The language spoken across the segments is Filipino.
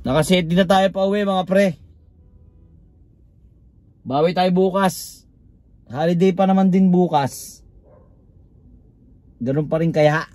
Nakaset din na tayo pa uwi mga pre. Bawi tayo bukas. Holiday pa naman din bukas. Ganun pa rin kaya.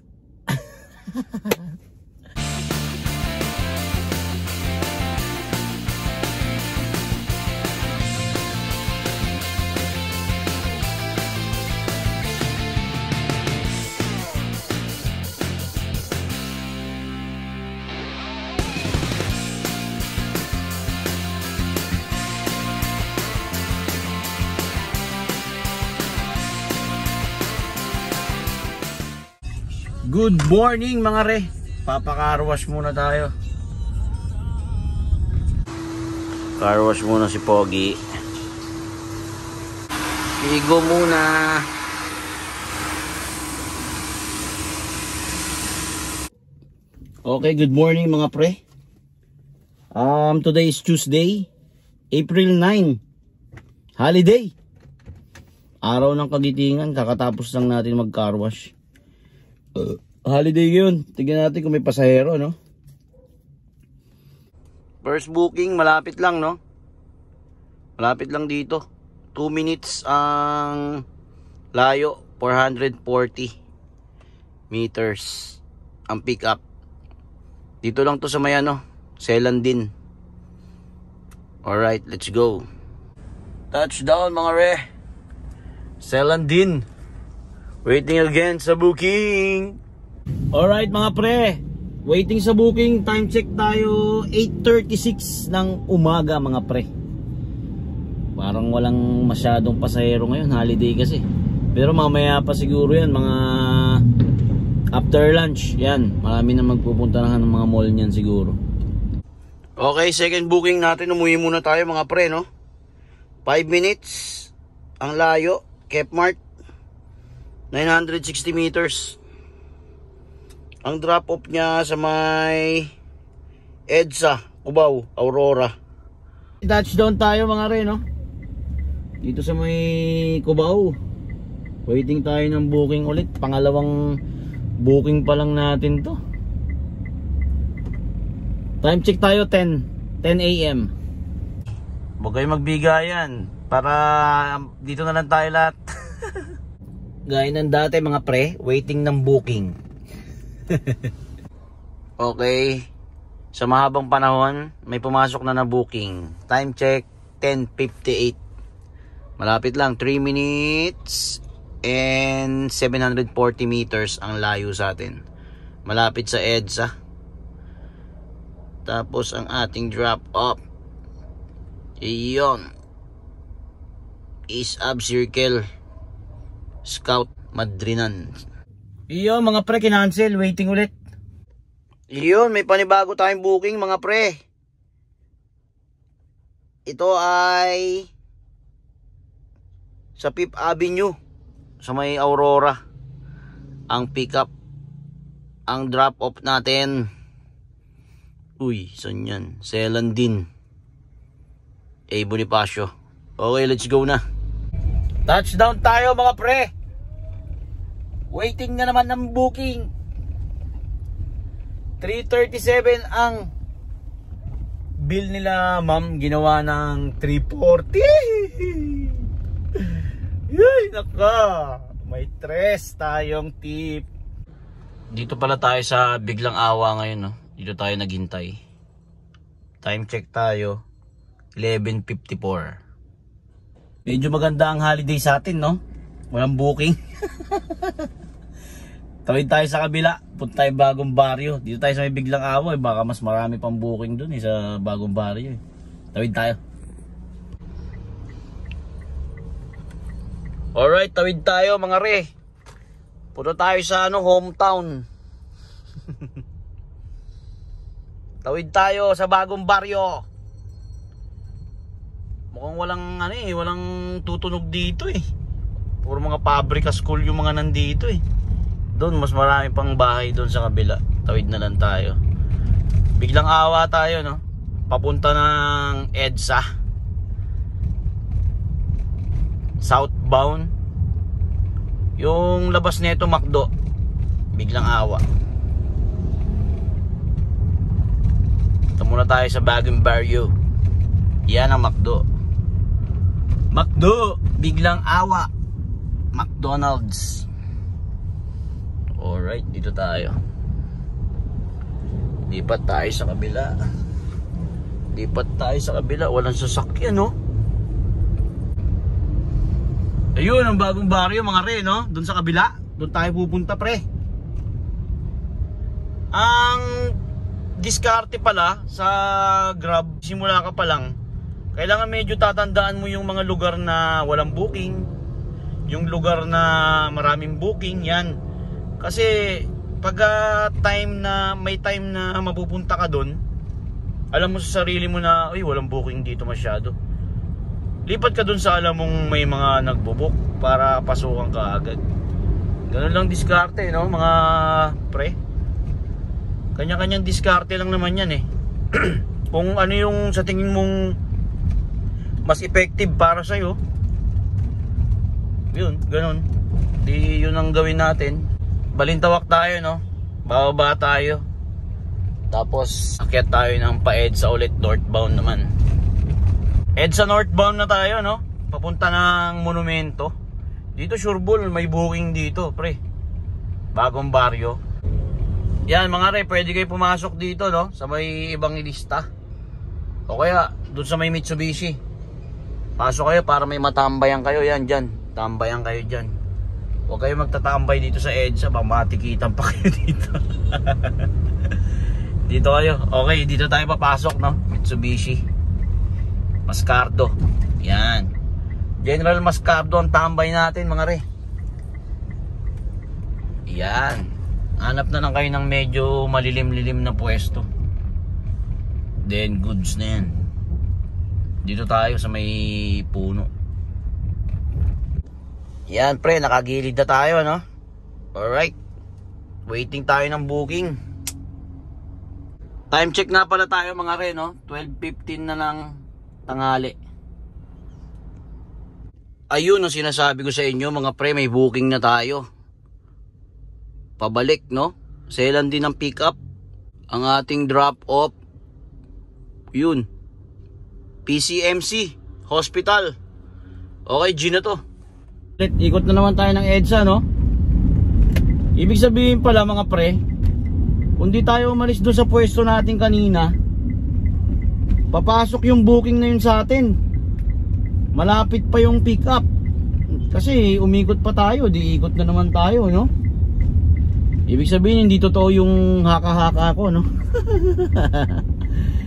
Good morning mga re. Papaka-carwash muna tayo. Carwash muna si Pogi. Ligo muna. Okay, good morning mga pre. Today is Tuesday, April 9. Holiday. Araw ng kagitingan, kakatapos lang natin mag-carwash. Holiday yun. Tignan natin kung may pasahero, no? First booking, malapit lang, no? Malapit lang dito. 2 minutes ang layo. 440 meters ang pick up. Dito lang to sa may ano, Selandin. Alright, let's go. Touchdown mga re. Selandin. Waiting again sa booking. Alright mga pre, waiting sa booking. Time check tayo 8:36 ng umaga mga pre. Parang walang masyadong pasahero ngayon, holiday kasi. Pero mamaya pa siguro yan, mga after lunch. Yan, marami na magpupunta ng mga mall niyan siguro. Okay, second booking natin. Umuwi muna tayo mga pre, no? 5 minutes ang layo, Kepmart. 960 meters. Ang drop off niya sa may EDSA, Cubao, Aurora. Touchdown tayo mga re, no? Dito sa may Cubao. Waiting tayo ng booking ulit. Pangalawang booking pa lang natin to. Time check tayo 10 AM. Huwag kayo magbigayan para dito na lang tayo lahat. Gaya ng dati mga pre, waiting ng booking. Okay, sa mahabang panahon may pumasok na booking. Time check 10:58. Malapit lang, 3 minutes and 740 meters ang layo sa atin. Malapit sa EDSA. Tapos ang ating drop off, iyon is Ab Circle Scout Madrinan. Iyon mga pre, kinancel, waiting ulit. Iyon, may panibago tayong booking mga pre. Ito ay sa 5th Avenue sa may Aurora. Ang pick up, ang drop off natin, uy, saan yan? Selandin, A. Bonifacio. Okay, let's go na. Touchdown tayo mga pre. Waiting na naman ng booking. 337 ang bill nila, ma'am. Ginawa ng 340. Yay, naka. May 3 tayong tip. Dito pala tayo sa Biglang Awa ngayon, no? Dito tayo naghintay. Time check tayo 11:54. Medyo maganda ang holiday sa atin, no? Walang booking. Tawid tayo sa kabila. Punta tayo Bagong Baryo. Dito tayo sa may Biglang Awa. Baka mas marami pang booking dun sa Bagong Baryo. Tawid tayo. Alright, tawid tayo mga re. Punta tayo sa hometown. Tawid tayo sa Bagong Baryo. Mukhang walang tutunog dito eh. Puro mga pabrika school yung mga nandito eh. Doon mas marami pang bahay doon sa kabila. Tawid na lang tayo. Biglang Awa tayo, no? Papunta ng EDSA. Southbound. Yung labas nito McDo. Biglang Awa. Ito muna tayo sa Bagong Barrio. Yan ang McDo. McDo, biglang awa. McDonald's. Alright, dito tayo. Lipat tayo sa kabila. Lipat tayo sa kabila. Walang sasakyan, no? Ayun, ang Bagong Barrio, mga re, no? Doon sa kabila. Doon tayo pupunta, pre. Ang diskarte pala sa Grab, simula ka pa lang, kailangan medyo tatandaan mo yung mga lugar na walang booking, yung lugar na maraming booking, yan. Kasi pag may time na mapupunta ka doon, alam mo sa sarili mo na, uy, walang booking dito masyado. Lipat ka doon sa alam mong may mga nagbo-book para pasukan ka agad. Ganun lang diskarte, no, mga pre. Kanya-kanyang diskarte lang naman yan eh. Kung ano yung sa tingin mong mas effective para sa'yo, yun, ganun. Di yun ang gawin natin. Balintawak tayo, no? Bababa tayo. Tapos akyat tayo ng pa-EDSA ulit, northbound naman. EDSA northbound na tayo, no? Papunta ng Monumento. Dito sureball, may booking dito, pre. Bagong Barrio. Yan mga re, pwede kayo pumasok dito, no? Sa may ibang lista. O kaya doon sa may Mitsubishi. Pasok kayo para may matambayan kayo. Yan dyan, tambayan kayo dyan. Huwag kayo magtatambay dito sa EDSA, baka matikitan pa kayo dito. Dito kayo. Okay, dito tayo papasok, no? Mitsubishi Mascardo. Yan, General Mascardo ang tambay natin, mga re. Yan, hanap na lang kayo ng medyo malilim-lilim na pwesto. Then goods na yan. Dito tayo sa may puno. Yan pre, nakagilid na tayo, no? Alright, waiting tayo ng booking. Time check na pala tayo, mga re, no? 12:15 na lang tanghali. Ayun ang sinasabi ko sa inyo, mga pre, may booking na tayo. Pabalik, no? Selan din ang pick up. Ang ating drop off, yun, PCMC Hospital. Okay, G na to. Ikot na naman tayo ng EDSA, no? Ibig sabihin pala, mga pre, kung di tayo umalis doon sa pwesto natin kanina, papasok yung booking na yun sa atin. Malapit pa yung pick up. Kasi umikot pa tayo, di ikot na naman tayo, no? Ibig sabihin hindi totoo yung haka-haka ko, no?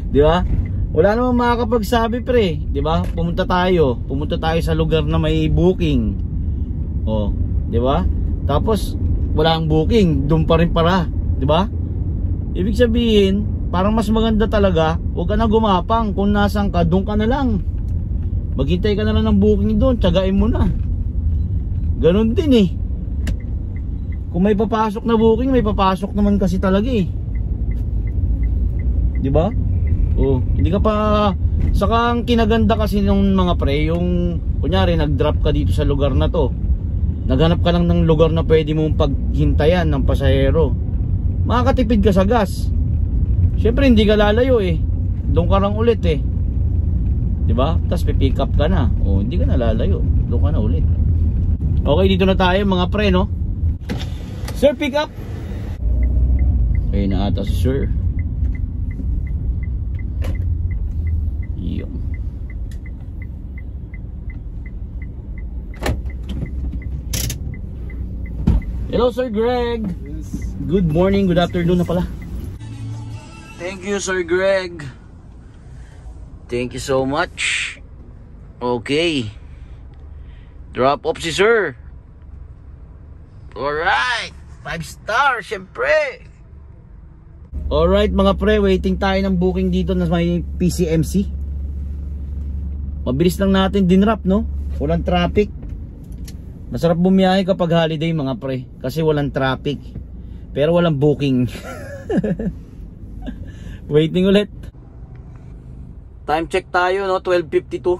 Di ba? Wala namang makakapagsabi, pre, di ba? Pumunta tayo sa lugar na may booking. Oh, di ba? Tapos wala ang booking, doon pa rin para, di ba? Ibig sabihin, parang mas maganda talaga, huwag ka na gumapang. Kung nasan ka, doon ka na lang. Maghintay ka na lang ng booking doon, tsagain mo na. Ganon din eh. Kung may papasok na booking, may papasok naman kasi talaga eh. Di ba? Oh, hindi ka pa. Saka ang kinaganda kasi ng mga pre, yung kunyari nag-drop ka dito sa lugar na to, naghanap ka lang ng lugar na pwede mong paghintayan ng pasahero, makakatipid ka sa gas. Syempre hindi ka lalayo eh, doon ka lang ulit eh, diba? Tapos pipick up ka na, o hindi ka na lalayo, doon ka na ulit. Okay, dito na tayo mga pre, no? Sir, pick up. Okay na ata si sir. Yung hello Sir Greg. Yes. Good morning, good afternoon na pala. Thank you Sir Greg. Thank you so much. Okay, drop off si sir. Alright, 5-star syempre. Alright mga pre, waiting tayo ng booking dito na may PCMC. Mabilis lang natin dinrap, no? Walang traffic. Masarap bumiyahe kapag holiday mga pre, kasi walang traffic, pero walang booking. Waiting ulit. Time check tayo, no? 12:52.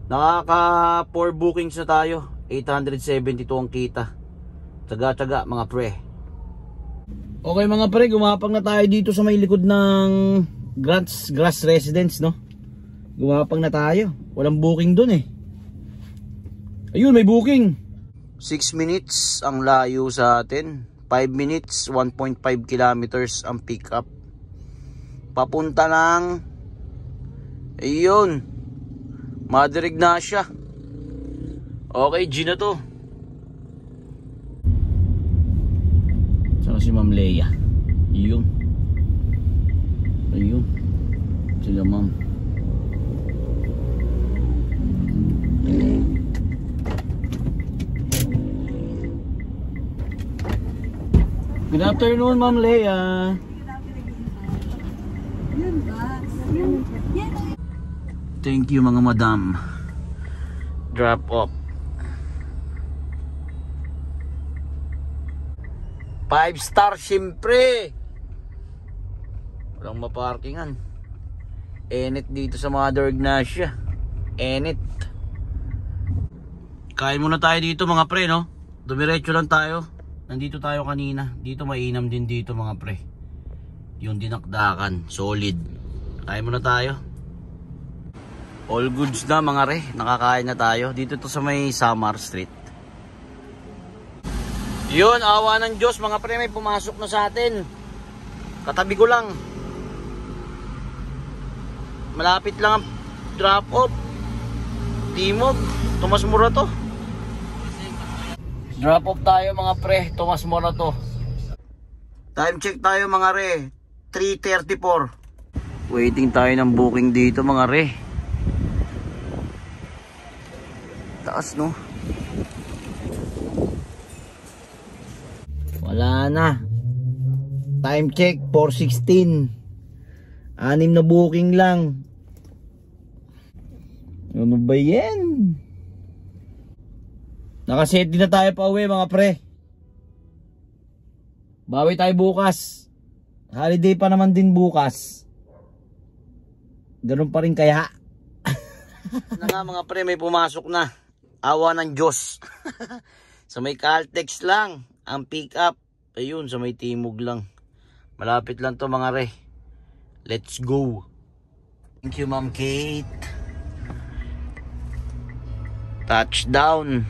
Nakaka 4 bookings na tayo. 872 ang kita. Tsaga-tsaga mga pre. Okay mga pre, gumapang na tayo dito sa may likod ng Grass Residence, no? Gumapang na tayo. Walang booking dun eh. Ayun, may booking. 6 minutes ang layo sa atin. 5 minutes, 1.5 kilometers ang pick up. Papunta ng ayun, Mother Ignacia. Okay, G na to. Saka si Ma'am Leia. Ayun. Ayun. Sila ma'am. Good afternoon, Ma'am Leia. Thank you mga madam. Drop off. 5-star syempre. Walang maparkingan. Enit dito sa Mother Ignacia. Enit. Kain muna tayo dito mga pre, no? Dumiretso lang tayo. Nandito tayo kanina. Dito mainam din dito mga pre. Yung dinakdakan. Solid. Kain muna tayo. All goods na mga re. Nakakain na tayo. Dito to sa may Samar Street. Yun, awa ng Diyos mga pre. May pumasok na sa atin. Katabi ko lang. Malapit lang ang drop off. Timog. Tomas Morato. Drop off tayo mga pre. Tomas Morato. Time check tayo mga re. 3:34. Waiting tayo ng booking dito mga re. Taas no. Wala na. Time check 4:16. 6 na booking lang. Ano ba yan? Nakaset din na tayo pa uwi mga pre. Bawi tayo bukas. Holiday pa naman din bukas. Ganun pa rin kaya. Na nga mga pre, may pumasok na. Awa ng Diyos. Sa may Caltex lang ang pick up. Ayun, sa may Timog lang. Malapit lang to mga re. Let's go. Thank you Ma'am Kate. Touchdown.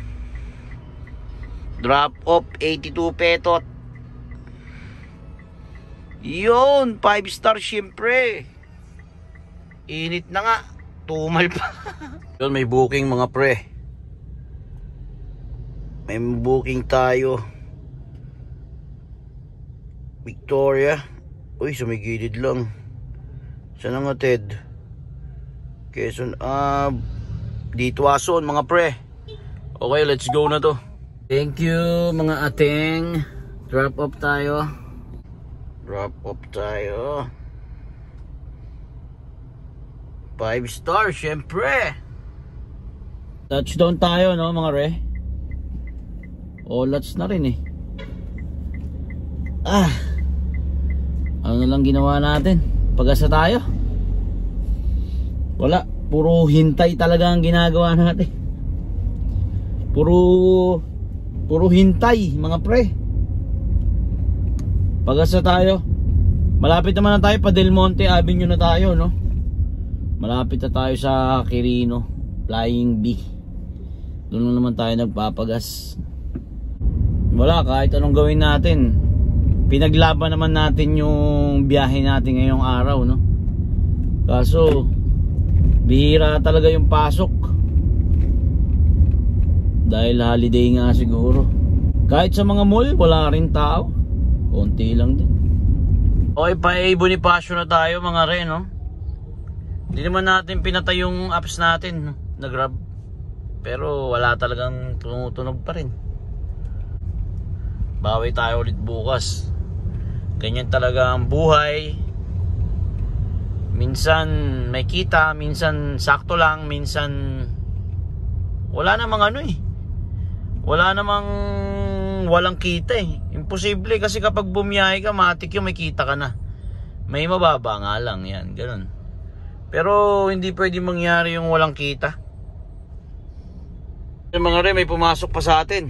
Drop off 82 petot. Yun, 5-star syempre. Init na nga. Tumal pa. Yun, may booking mga pre. May booking tayo. Victoria. Uy, sa may gilid lang. Saan nga Ted? Quezon. Dito ason mga pre. Okay, let's go na to. Thank you mga ating. Drop off tayo. Drop off tayo. 5-star syempre. Touchdown tayo no mga re. Olats na rin eh. Ano na lang ginawa natin? Pag-asa tayo. Wala, puro hintay talaga ang ginagawa natin. Puro hintay mga pre. Pag-asa tayo. Malapit naman na tayo pa Del Monte Avenue na tayo no. Malapit na tayo sa Quirino Flying B. Doon naman tayo nagpapagas. Wala, kahit anong gawin natin, pinaglaban naman natin yung biyahe natin ngayong araw no. Kaso bihira talaga yung pasok. Dahil holiday nga siguro. Kahit sa mga mall wala rin tao. Konti lang din. Okay, pa Bonifacio na tayo mga re no. Hindi naman natin pinatay yung apps natin na Grab. Pero wala talagang tumutunog pa rin. Bawi tayo ulit bukas. Ganyan talaga ang buhay. Minsan may kita, minsan sakto lang, minsan wala namang ano eh. Wala namang walang kita eh. Imposible kasi kapag bumiyahe ka, matik yung may kita ka na. May mababa nga lang yan, ganun. Pero hindi pwede mangyari yung walang kita. Yung mga re, may pumasok pa sa atin.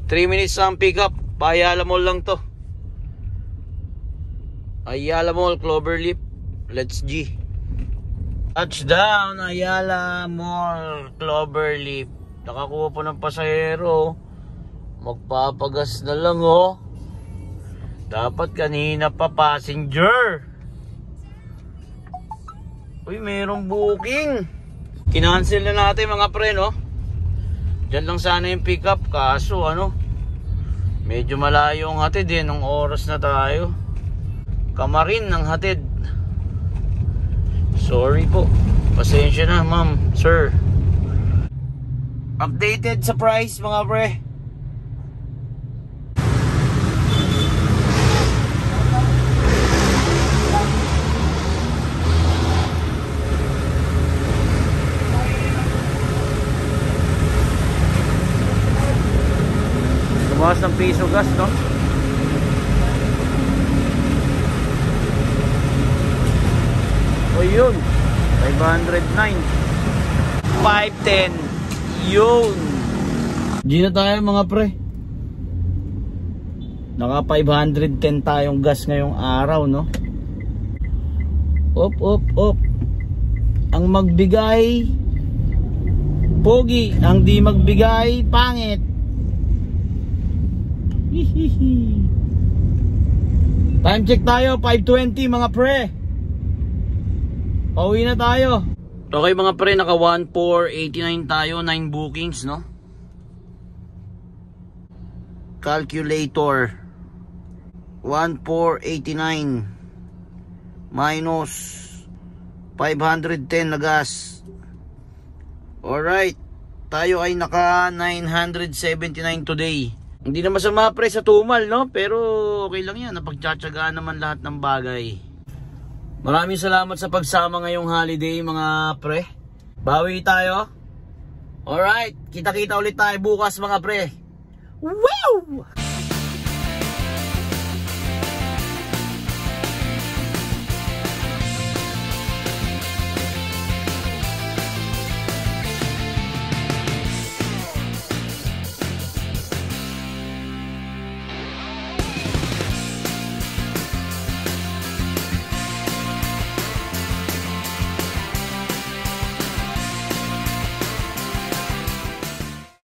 3 minutes ang pick up. Payala mo lang to. Ayala Mall, Cloverleaf. Let's G. Touchdown, Ayala Mall, Cloverleaf. Nakakuha po ng pasahero. Magpapagas na lang oh. Dapat kanina pa passenger. Uy, mayroong booking. Kinancel na natin mga pre, no? Diyan lang sana yung pick up. Kaso ano, medyo malayo ang hatid eh. Nung oras na tayo. Kamarin ang hatid. Sorry po. Pasensya na ma'am, sir. Updated sa price mga pre. Tumaas ng piso gas, no? O yun, 509. 510. Yun. Di na tayo mga pre. Naka 510 tayong gas ngayong araw, no? Op. Ang magbigay pogi, ang di magbigay pangit. Time check tayo, 5:20 mga pre. Pauwi na tayo. Okay mga pre, naka 1,489 tayo, 9 bookings, no? Calculator. 1,489 minus 510 na gas. Alright, tayo ay naka 979 today. Hindi na masama pre sa tumal, no? Pero okay lang yan, napagtsatsagaan naman lahat ng bagay. Maraming salamat sa pagsama ngayong holiday mga pre. Bawi tayo. Alright, kita-kita ulit tayo bukas mga pre. Wow!